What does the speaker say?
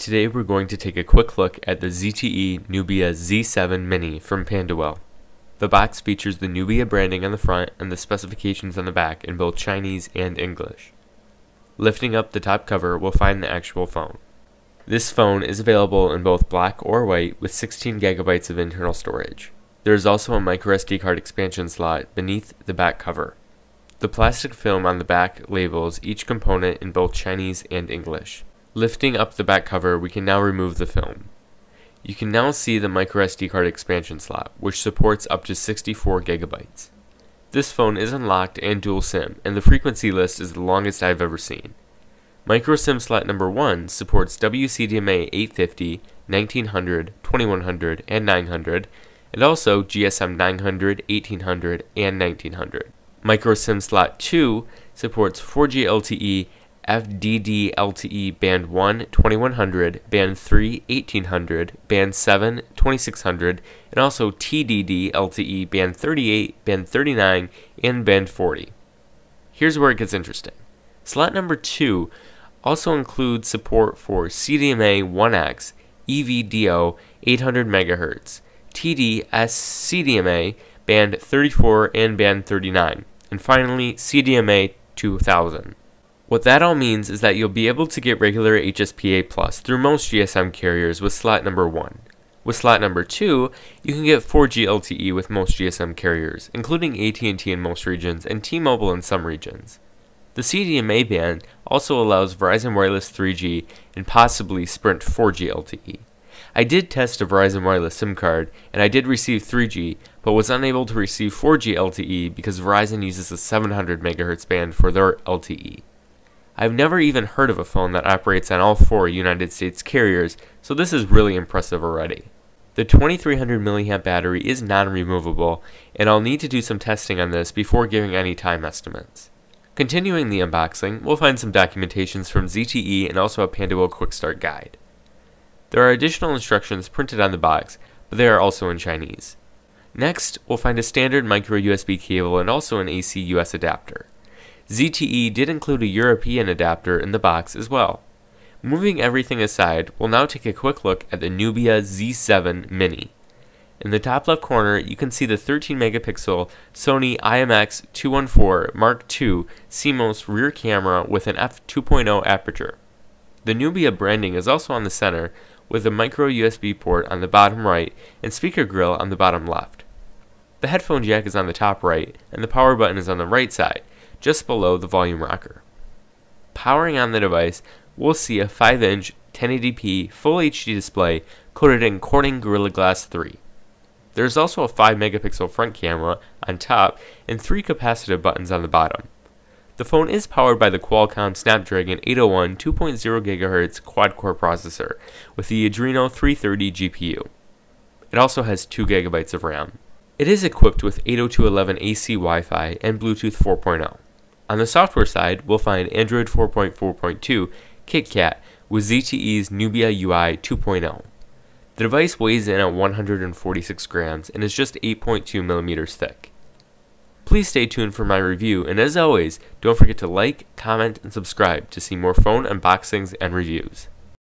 Today we're going to take a quick look at the ZTE Nubia Z7 Mini from Pandawill. The box features the Nubia branding on the front and the specifications on the back in both Chinese and English. Lifting up the top cover, we'll find the actual phone. This phone is available in both black or white with 16 gigabytes of internal storage. There is also a microSD card expansion slot beneath the back cover. The plastic film on the back labels each component in both Chinese and English. Lifting up the back cover, we can now remove the film. You can now see the microSD card expansion slot, which supports up to 64 gigabytes. This phone is unlocked and dual SIM, and the frequency list is the longest I've ever seen. Micro SIM slot number 1 supports WCDMA 850, 1900, 2100, and 900, and also GSM 900, 1800, and 1900. Micro SIM slot 2 supports 4G LTE, FDD-LTE Band 1, 2100, Band 3, 1800, Band 7, 2600, and also TDD-LTE Band 38, Band 39, and Band 40. Here's where it gets interesting. Slot number 2 also includes support for CDMA 1X, EVDO 800 MHz, TD-SCDMA Band 34 and Band 39, and finally CDMA 2000. What that all means is that you'll be able to get regular HSPA Plus through most GSM carriers with slot number 1. With slot number 2, you can get 4G LTE with most GSM carriers, including AT&T in most regions and T-Mobile in some regions. The CDMA band also allows Verizon Wireless 3G and possibly Sprint 4G LTE. I did test a Verizon Wireless SIM card, and I did receive 3G, but was unable to receive 4G LTE because Verizon uses the 700 MHz band for their LTE. I've never even heard of a phone that operates on all 4 United States carriers, so this is really impressive already. The 2300 mAh battery is non-removable, and I'll need to do some testing on this before giving any time estimates. Continuing the unboxing, we'll find some documentations from ZTE and also a Pandawill Quick Start Guide. There are additional instructions printed on the box, but they are also in Chinese. Next, we'll find a standard micro USB cable and also an AC US adapter. ZTE did include a European adapter in the box as well. Moving everything aside, we'll now take a quick look at the Nubia Z7 Mini. In the top left corner, you can see the 13-megapixel Sony IMX214 Mark II CMOS rear camera with an f2.0 aperture. The Nubia branding is also on the center, with a micro USB port on the bottom right and speaker grill on the bottom left. The headphone jack is on the top right, and the power button is on the right side, just below the volume rocker. Powering on the device, we'll see a 5-inch 1080p Full HD display coated in Corning Gorilla Glass 3. There's also a 5-megapixel front camera on top and 3 capacitive buttons on the bottom. The phone is powered by the Qualcomm Snapdragon 801 2.0 GHz quad-core processor with the Adreno 330 GPU. It also has 2 GB of RAM. It is equipped with 802.11 AC Wi-Fi and Bluetooth 4.0. On the software side, we'll find Android 4.4.2 KitKat with ZTE's Nubia UI 2.0. The device weighs in at 146 grams and is just 8.2 millimeters thick. Please stay tuned for my review, and as always, don't forget to like, comment, and subscribe to see more phone unboxings and reviews.